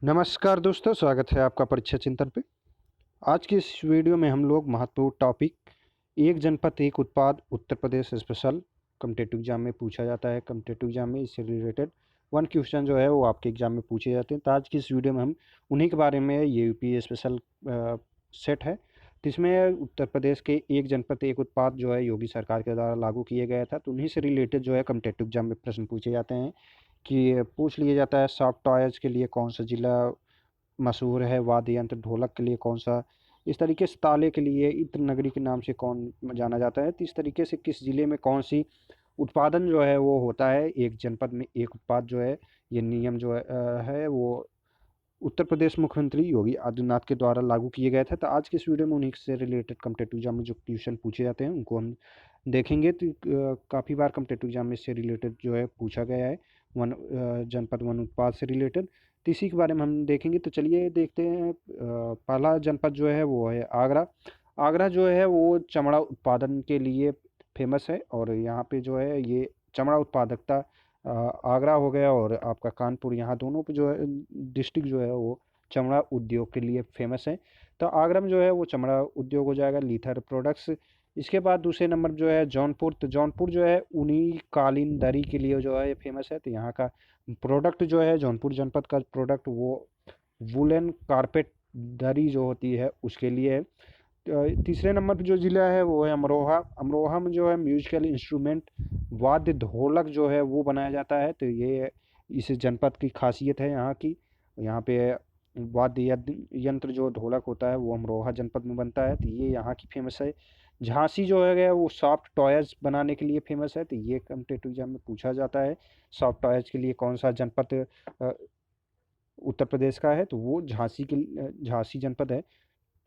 नमस्कार दोस्तों, स्वागत है आपका परीक्षा चिंतन पे। आज की इस वीडियो में हम लोग महत्वपूर्ण टॉपिक एक जनपद एक उत्पाद Uttar Pradesh special competitive exam में पूछा जाता है। कॉम्पिटिटिव एग्जाम में इससे रिलेटेड वन क्वेश्चन जो है वो आपके एग्जाम में पूछे जाते हैं। तो आज की इस वीडियो में हम उन्हीं के बारे में, ये यूपी स्पेशल सेट है, तो इसमें उत्तर प्रदेश के एक जनपद एक उत्पाद जो है योगी सरकार के द्वारा लागू किया गया था, तो उन्हीं से रिलेटेड जो है कॉम्पिटिटिव एग्जाम में प्रश्न पूछे जाते हैं। कि पूछ लिया जाता है सॉफ्ट टॉयज़ के लिए कौन सा ज़िला मशहूर है, वाद्य यंत्र ढोलक के लिए कौन सा, इस तरीके से ताले के लिए इत्र नगरी के नाम से कौन जाना जाता है। तो इस तरीके से किस ज़िले में कौन सी उत्पादन जो है वो होता है, एक जनपद में एक उत्पाद जो है, ये नियम जो है वो उत्तर प्रदेश मुख्यमंत्री योगी आदित्यनाथ के द्वारा लागू किए गए थे। तो आज के इस वीडियो में उन्हीं से रिलेटेड कॉम्पिटिटिव एग्जाम में जो क्वेश्चन पूछे जाते हैं उनको हम देखेंगे। तो काफ़ी बार कॉम्पिटिटिव एग्जाम में इससे रिलेटेड जो है पूछा गया है, जनपद वन उत्पाद से रिलेटेड, तो इसी के बारे में हम देखेंगे। तो चलिए देखते हैं। पहला जनपद जो है वो है आगरा। आगरा जो है वो चमड़ा उत्पादन के लिए फेमस है, और यहाँ पे जो है ये चमड़ा उत्पादकता आगरा हो गया और आपका कानपुर, यहाँ दोनों पे जो है डिस्ट्रिक्ट जो है वो चमड़ा उद्योग के लिए फेमस है। तो आगरा में जो है वो चमड़ा उद्योग हो जाएगा, लीथर प्रोडक्ट्स। इसके बाद दूसरे नंबर जो है जौनपुर। तो जौनपुर जो है ऊनी कालीन दरी के लिए जो है फेमस है। तो यहाँ का प्रोडक्ट जो है जौनपुर जनपद का प्रोडक्ट वो वुलन कारपेट दरी जो होती है उसके लिए है। तीसरे नंबर पे जो ज़िला है वो है अमरोहा। अमरोहा में जो है म्यूजिकल इंस्ट्रूमेंट वाद्य ढोलक जो है वो बनाया जाता है। तो ये इस जनपद की खासियत है यहाँ की। यहाँ पे यंत्र जो ढोलक होता है वो अमरोहा जनपद में बनता है, तो ये यहाँ की फेमस है। झांसी जो है वो सॉफ्ट टॉयज़ बनाने के लिए फेमस है। तो ये कॉम्पिटिटिव एग्जाम में पूछा जाता है, सॉफ्ट टॉयज़ के लिए कौन सा जनपद उत्तर प्रदेश का है, तो वो झांसी जनपद है,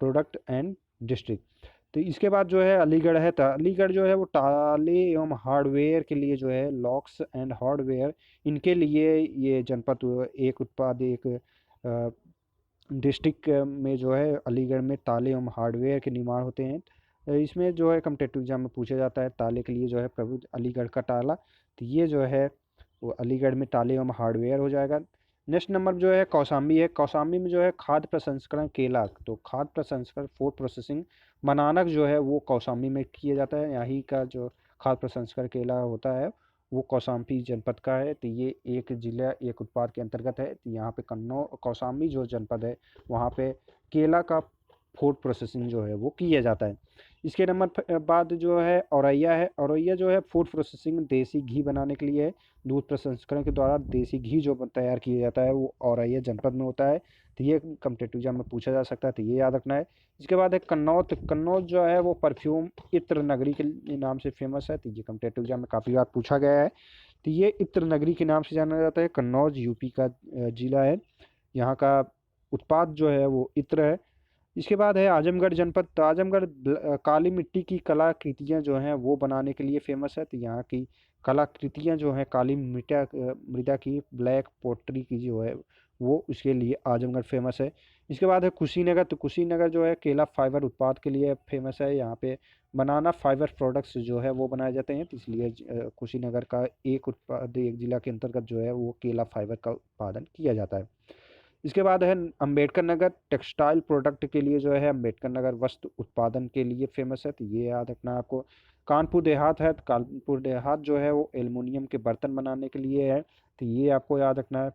प्रोडक्ट एंड डिस्ट्रिक्ट। तो इसके बाद जो है अलीगढ़ है। तो अलीगढ़ जो है वो ताले एवं हार्डवेयर के लिए जो है लॉक्स एंड हार्डवेयर, इनके लिए ये जनपद एक उत्पाद एक डिस्ट्रिक्ट में जो है अलीगढ़ में ताले एवं हार्डवेयर के निर्माण होते हैं। इसमें जो है कॉम्पिटिटिव एग्जाम में पूछा जाता है ताले के लिए जो है प्रभु अलीगढ़ का ताला। तो ये जो है वो अलीगढ़ में ताले एवं हार्डवेयर हो जाएगा। नेक्स्ट नंबर जो है कौशाम्बी है। कौशाम्बी में जो है खाद्य प्रसंस्करण केला, तो खाद्य प्रसंस्करण फूड प्रोसेसिंग मानक जो है वो कौशाम्बी में किया जाता है। यहाँ का जो खाद्य प्रसंस्करण केला होता है वो कौशाम्बी जनपद का है। तो ये एक जिला एक उत्पाद के अंतर्गत है। तो यहाँ पे कौशाम्बी जो जनपद है वहाँ पे केला का फूड प्रोसेसिंग जो है वो किया जाता है। इसके नंबर बाद जो है औरैया है। औरैया जो है फूड प्रोसेसिंग देसी घी बनाने के लिए है। दूध प्रसंस्करण के द्वारा देसी घी जो तैयार किया जाता है वो औरैया जनपद में होता है। तो ये कॉम्पिटिटिव एग्जाम में पूछा जा सकता है, तो ये याद रखना है। इसके बाद है कन्नौज। तो कन्नौज जो है वो परफ्यूम इत्र नगरी के नाम से फेमस है। तो ये कॉम्पिटिटिव एग्जाम में काफ़ी बार पूछा गया है। तो ये इत्र नगरी के नाम से जाना जाता है। कन्नौज यूपी का जिला है। यहाँ का उत्पाद जो है वो इत्र है। इसके बाद है आजमगढ़ जनपद। तो आजमगढ़ काली मिट्टी की कलाकृतियाँ जो हैं वो बनाने के लिए फेमस है। तो यहाँ की कलाकृतियाँ जो हैं काली मृदा की ब्लैक पोट्री की जो है वो उसके लिए आजमगढ़ फेमस है। इसके बाद है कुशीनगर। तो कुशीनगर जो है केला फाइबर उत्पाद के लिए फेमस है। यहाँ पे बनाना फाइबर प्रोडक्ट्स जो है वो बनाए जाते हैं, तो इसलिए कुशीनगर का एक उत्पाद एक जिला के अंतर्गत जो है वो केला फाइबर का उत्पादन किया जाता है। इसके बाद है अंबेडकर नगर। टेक्सटाइल प्रोडक्ट के लिए जो है अंबेडकर नगर वस्त्र उत्पादन के लिए फेमस है। तो ये याद रखना है आपको। कानपुर देहात है। तो कानपुर देहात जो है वो एल्युमिनियम के बर्तन बनाने के लिए है। तो ये आपको याद रखना है।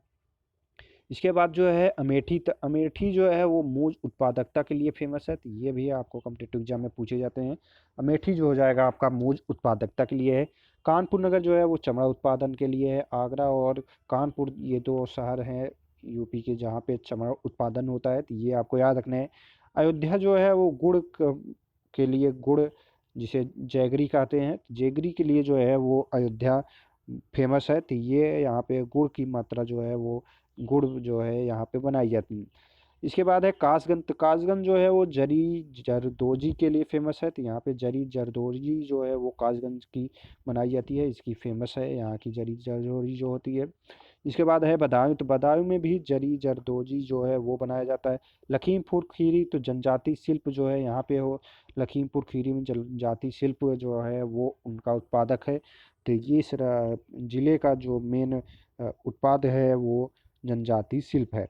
इसके बाद जो है अमेठी। तो अमेठी जो है वो मूज उत्पादकता के लिए फेमस है। तो ये भी आपको कॉम्पिटिटिव एग्जाम में पूछे जाते हैं। अमेठी जो हो जाएगा आपका मूज उत्पादकता के लिए है। कानपुर नगर जो है वो चमड़ा उत्पादन के लिए है। आगरा और कानपुर ये दो शहर हैं यूपी के जहाँ पे चमड़ा उत्पादन होता है, तो ये आपको याद रखना है। अयोध्या जो है वो के लिए गुड़, जिसे जैगरी कहते हैं, जैगरी के लिए जो है वो अयोध्या फेमस है। तो ये यहाँ पे गुड़ की मात्रा जो है वो गुड़ जो है यहाँ पे बनाई जाती है। इसके बाद है कासगंज। तो कासगंज जो है वो जरी जरदोजी के लिए फेमस है। तो यहाँ पे जरी जरदोजी जो है वो कासगंज की बनाई जाती है, इसकी फेमस है यहाँ की जरी जरदोजी जो होती है। इसके बाद है बदायूं। तो बदायूं में भी जरी जरदोजी जो है वो बनाया जाता है। लखीमपुर खीरी। तो जनजाति शिल्प जो है यहाँ पे हो, लखीमपुर खीरी में जनजाति शिल्प जो है वो उनका उत्पादक है। तो ये ज़िले का जो मेन उत्पाद है वो जनजाति शिल्प है।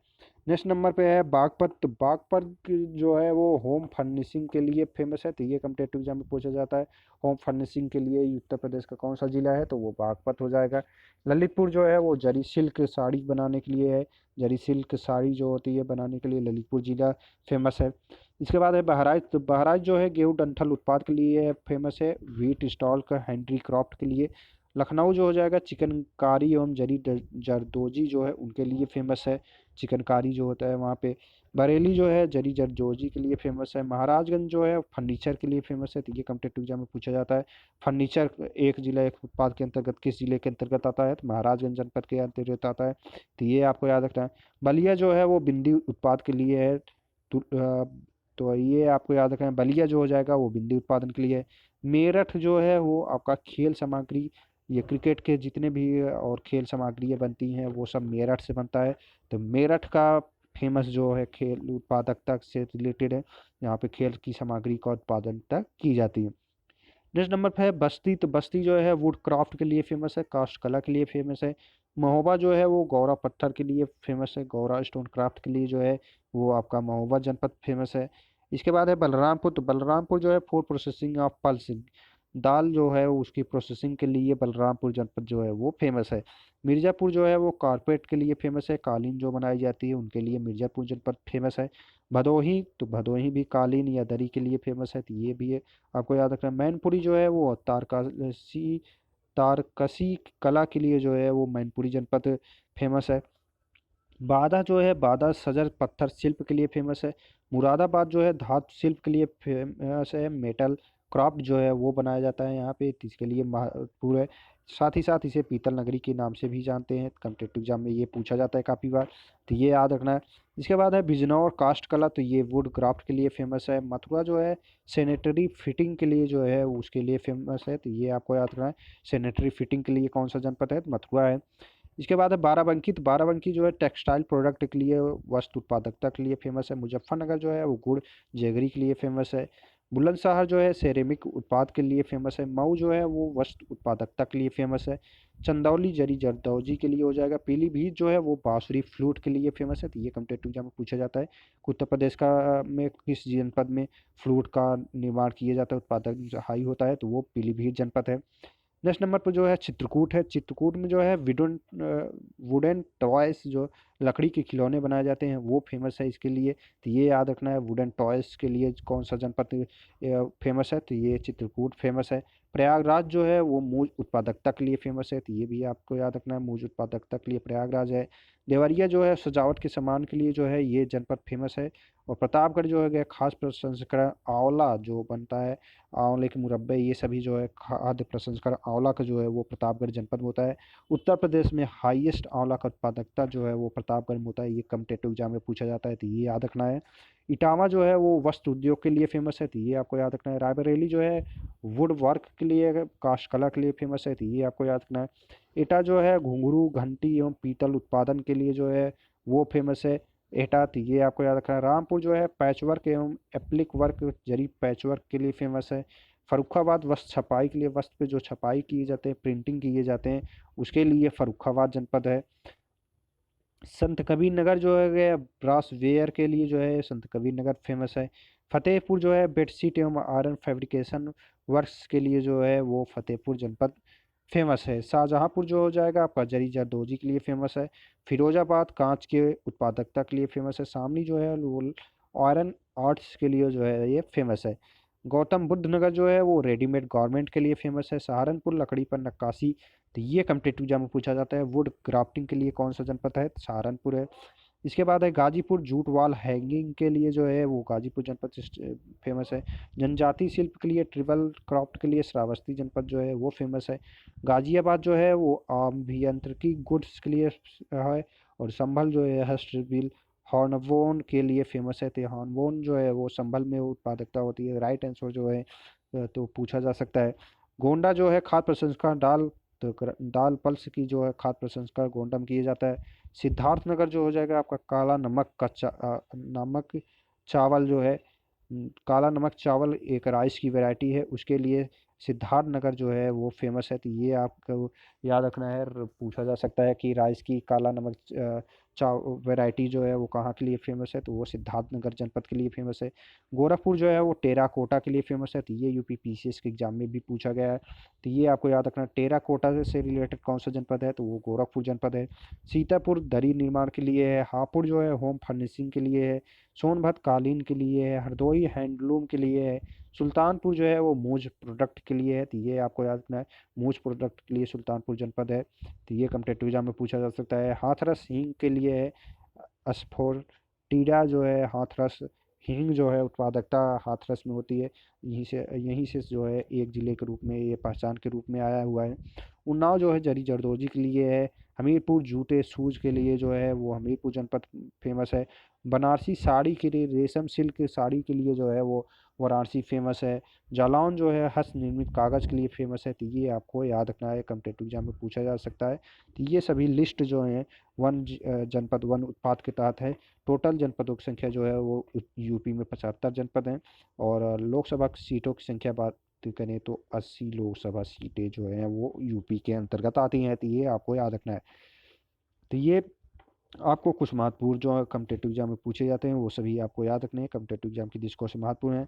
नेक्स्ट नंबर पे है बागपत। तो बागपत जो है वो होम फर्निशिंग के लिए फेमस है, तो ये कम्पिटेटिव एग्जाम में पूछा जाता है। होम फर्निशिंग के लिए उत्तर प्रदेश का कौन सा जिला है, तो वो बागपत हो जाएगा। ललितपुर जो है वो जरी सिल्क साड़ी बनाने के लिए है। जरी सिल्क साड़ी जो होती है बनाने के लिए ललितपुर जिला फेमस है। इसके बाद है बहराइच। तो बहराइच जो है गेहूं डंठल उत्पाद के लिए फेमस है। व्हीट स्टॉल का हैंडीक्राफ्ट के लिए। लखनऊ जो हो जाएगा चिकनकारी एवं जरदोजी जो है उनके लिए फेमस है। चिकनकारी जो होता है वहाँ पे। बरेली जो है जरी जरदोजी के लिए फेमस है। महाराजगंज जो है फर्नीचर के लिए फेमस है, तो ये कॉम्पिटेटिव एग्जाम में पूछा जाता है। फर्नीचर एक जिला एक उत्पाद के अंतर्गत किस जिले के अंतर्गत आता है, तो महाराजगंज जनपद के अंतर्गत आता है, तो ये आपको याद रखना है। बलिया जो है वो बिंदी उत्पाद के लिए है। तो ये आपको याद रखना है, बलिया जो हो जाएगा वो बिंदी उत्पादन के लिए है। मेरठ जो है वो आपका खेल सामग्री, ये क्रिकेट के जितने भी और खेल सामग्रियाँ बनती हैं वो सब मेरठ से बनता है। तो मेरठ का फेमस जो है खेल उत्पादकता से रिलेटेड है, यहाँ पे खेल की सामग्री का उत्पादनता की जाती है। नेक्स्ट नंबर पे है बस्ती। तो बस्ती जो है वुड क्राफ्ट के लिए फेमस है, कास्ट कला के लिए फेमस है। महोबा जो है वो गौरा पत्थर के लिए फेमस है, गौरा स्टोन क्राफ्ट के लिए जो है वो आपका महोबा जनपद फेमस है। इसके बाद है बलरामपुर। तो बलरामपुर जो है फूड प्रोसेसिंग ऑफ पल्स, दाल जो है उसकी प्रोसेसिंग के लिए बलरामपुर जनपद जो है वो फेमस है। मिर्ज़ापुर जो है वो कारपेट के लिए फेमस है, कालीन जो बनाई जाती है उनके लिए मिर्ज़ापुर जनपद फेमस है। भदोही। तो भदोही भी कालीन या दरी के लिए फेमस है, तो ये भी है आपको याद रखना है। मैनपुरी जो है वो तारकसी कला के लिए जो है वो मैनपुरी जनपद फेमस है। बादा जो है बादा सजर पत्थर शिल्प के लिए फेमस है। मुरादाबाद जो है धातु शिल्प के लिए फेमस है। मेटल क्राफ्ट जो है वो बनाया जाता है यहाँ पे, तो इसके लिए महत्वपूर्ण है। साथ ही साथ इसे पीतल नगरी के नाम से भी जानते हैं, कॉम्पिटेटिव एग्जाम में ये पूछा जाता है काफ़ी बार, तो ये याद रखना है। इसके बाद है बिजनौर कास्ट कला। तो ये वुड क्राफ्ट के लिए फेमस है। मथुरा जो है सैनिटरी फिटिंग के लिए जो है उसके लिए फेमस है, तो ये आपको याद रखना है। सैनिटरी फिटिंग के लिए कौन सा जनपद है, तो मथुरा है। इसके बाद है बाराबंकी। तो बाराबंकी जो है टेक्सटाइल प्रोडक्ट के लिए, वस्त्र उत्पादकता के लिए फेमस है। मुजफ्फरनगर जो है वो गुड़ जेगरी के लिए फेमस है। बुलंदशहर जो है सेरेमिक उत्पाद के लिए फेमस है। मऊ जो है वो वस्त्र उत्पादकता के लिए फेमस है। चंदौली जरी जरदौजी के लिए हो जाएगा। पीलीभीत जो है वो बांसुरी फ्लूट के लिए फेमस है, तो ये कॉम्पिटेटिव एग्जाम में पूछा जाता है कि उत्तर प्रदेश का में किस जनपद में फ्लूट का निर्माण किया जाता है, उत्पादन हाई होता है, तो वो पीलीभीत जनपद है। नेक्स्ट नंबर पर जो है चित्रकूट है। चित्रकूट में जो है वुडन टॉयस जो लकड़ी के खिलौने बनाए जाते हैं वो फेमस है इसके लिए, तो ये याद रखना है। वुडन टॉयस के लिए कौन सा जनपद फेमस है, तो ये चित्रकूट फेमस है। प्रयागराज जो है वो मूज उत्पादकता के लिए फेमस है, तो ये भी आपको याद रखना है, मूज उत्पादकता के लिए प्रयागराज है। देवरिया जो है सजावट के सामान के लिए जो है ये जनपद फेमस है। और प्रतापगढ़ जो है खास प्रसंस्करण आंवला जो बनता है, आंवले के मुरब्बे, ये सभी जो है खाद्य प्रसंस्करण आंवला का जो है वो प्रतापगढ़ जनपद में होता है। उत्तर प्रदेश में हाईएस्ट आंवला का उत्पादकता जो है वो प्रतापगढ़ में होता है, ये कॉम्पिटेटिव एग्जाम में पूछा जाता है, तो ये याद रखना है। इटावा जो है वो वस्त्र उद्योग के लिए फेमस है, तो ये आपको याद रखना है। रायबरेली जो है वुड वर्क के लिए, काष्ठ कला के लिए फेमस है, तो ये आपको याद रखना है। एटा जो है घुंघरू घंटी एवं पीतल उत्पादन के लिए जो है वो फेमस है, एटा, तो ये आपको याद रखना है। रामपुर जो है पैच वर्क एवं एप्लिक वर्क जरी पैच वर्क के लिए फेमस है। फर्रुखाबाद वस्त्र छपाई के लिए, वस्त्र पे जो छपाई किए जाते हैं, प्रिंटिंग किए जाते हैं, उसके लिए फर्रुखाबाद जनपद है। संत कबीर नगर जो है ब्रास वेयर के लिए जो है संत कबीर नगर फेमस है। फतेहपुर जो है बेडशीट एवं आयरन फैब्रिकेशन वर्क्स के लिए जो है वो फतेहपुर जनपद फेमस है। शाहजहांपुर जो हो जाएगा आपका जरी जरदोजी के लिए फेमस है। फिरोजाबाद कांच के उत्पादकता के लिए फेमस है। शामली जो है वो आयरन आर्ट्स के लिए जो है ये फेमस है। गौतम बुद्ध नगर जो है वो रेडीमेड गारमेंट के लिए फेमस है। सहारनपुर लकड़ी पर नक्काशी, तो ये कॉम्पिटेटिव एग्जाम में पूछा जाता है। वुड क्राफ्टिंग के लिए कौन सा जनपद है, तो सहारनपुर है। इसके बाद है गाजीपुर, जूट वाल हैंगिंग के लिए जो है वो गाजीपुर जनपद फेमस है। जनजाति शिल्प के लिए, ट्रिबल क्राफ्ट के लिए श्रावस्ती जनपद जो है वो फेमस है। गाजियाबाद जो है वो अभियांत्रिकी गुड्स के लिए है। और संभल जो है हस्तशिल्प हॉर्नवोन के लिए फेमस है, तो हॉर्नवोन जो है वो संभल में उत्पादकता होती है, राइट आंसर जो है तो पूछा जा सकता है। गोंडा जो है खाद्य प्रसंस्करण दाल, तो दाल पल्स की जो है खाद्य प्रसंस्करण गोंडा में किया जाता है। सिद्धार्थनगर जो हो जाएगा आपका काला नमक का नमक चावल जो है, काला नमक चावल एक राइस की वैरायटी है, उसके लिए सिद्धार्थ नगर जो है वो फेमस है। तो ये आपको याद रखना है। पूछा जा सकता है कि राइस की काला नमक चा वैरायटी जो है वो कहाँ के लिए फेमस है, तो वो सिद्धार्थनगर जनपद के लिए फेमस है। गोरखपुर जो है वो टेराकोटा के लिए फेमस है। तो ये यूपी पीसीएस के एग्जाम में भी पूछा गया है। तो ये आपको याद रखना, टेराकोटा से रिलेटेड कौन सा जनपद है, तो वो गोरखपुर जनपद है। सीतापुर दरी निर्माण के लिए है। हापुड़ जो है होम फर्निशिंग के लिए है। सोनभद्र कालीन के लिए है। हरदोई हैंडलूम के लिए है। सुल्तानपुर जो है वो मूज प्रोडक्ट के लिए है। तो ये आपको याद रखना है, मूज प्रोडक्ट के लिए सुल्तानपुर जनपद है। तो ये कॉम्पिटिटिव एग्जाम में पूछा जा सकता है। हाथरस हींग के लिए है। अस्फोटिडा जो है हाथरस हींग जो है उत्पादकता हाथरस में होती है। यहीं से जो है एक ज़िले के रूप में ये पहचान के रूप में आया हुआ है। उन्नाव जो है जरी जरदोजी के लिए है। हमीरपुर जूते शूज़ के लिए जो है वो हमीरपुर जनपद फेमस है। बनारसी साड़ी के लिए, रेशम सिल्क साड़ी के लिए जो है वो वाराणसी फेमस है। जालौन जो है हस्त निर्मित कागज़ के लिए फेमस है। तो ये आपको याद रखना है, कॉम्पिटिटिव एग्जाम में पूछा जा सकता है। तो ये सभी लिस्ट जो हैं जनपद वन उत्पाद के तहत है। टोटल जनपदों की संख्या जो है वो यूपी में 75 जनपद हैं। और लोकसभा की सीटों की संख्या बात करें तो 80 लोकसभा सीटें जो हैं वो यूपी के अंतर्गत आती हैं। तो ये आपको याद रखना है। तो ये आपको कुछ महत्वपूर्ण जो कॉम्पिटिटिव एग्जाम में पूछे जाते हैं वो सभी आपको याद रखने हैं। कॉम्पिटिटिव एग्जाम की जिसको से महत्वपूर्ण है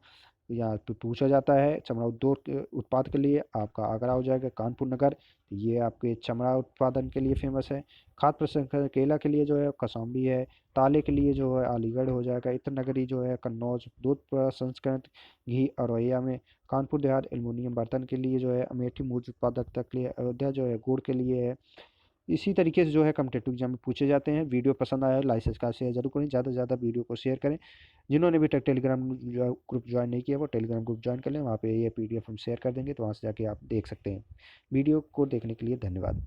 यहाँ पे पूछा जाता है। चमड़ा उद्योग के उत्पाद के लिए आपका आगरा हो जाएगा। कानपुर नगर, ये आपके चमड़ा उत्पादन के लिए फेमस है। खाद्य प्रसंस्करण केला के लिए जो है कौशाम्बी है। ताले के लिए जो है अलीगढ़ हो जाएगा। इत्र नगरी जो है कन्नौज। दूध प्रसंस्करण घी औरैया में। कानपुर देहात एल्युमिनियम बर्तन के लिए जो है अमेठी। मूर्ज उत्पादकता के लिए अयोध्या जो है गुड़ के लिए है। इसी तरीके से जो है कॉम्पिटिटिव एग्जाम में पूछे जाते हैं। वीडियो पसंद आया लाइक का शेयर जरूर करें, ज़्यादा से ज़्यादा वीडियो को शेयर करें। जिन्होंने अभी तक टेलीग्राम ग्रुप ज्वाइन नहीं किया वो टेलीग्राम ग्रुप ज्वाइन कर लें, वहाँ पे ये पीडीएफ हम शेयर कर देंगे, तो वहाँ से जाके आप देख सकते हैं। वीडियो को देखने के लिए धन्यवाद।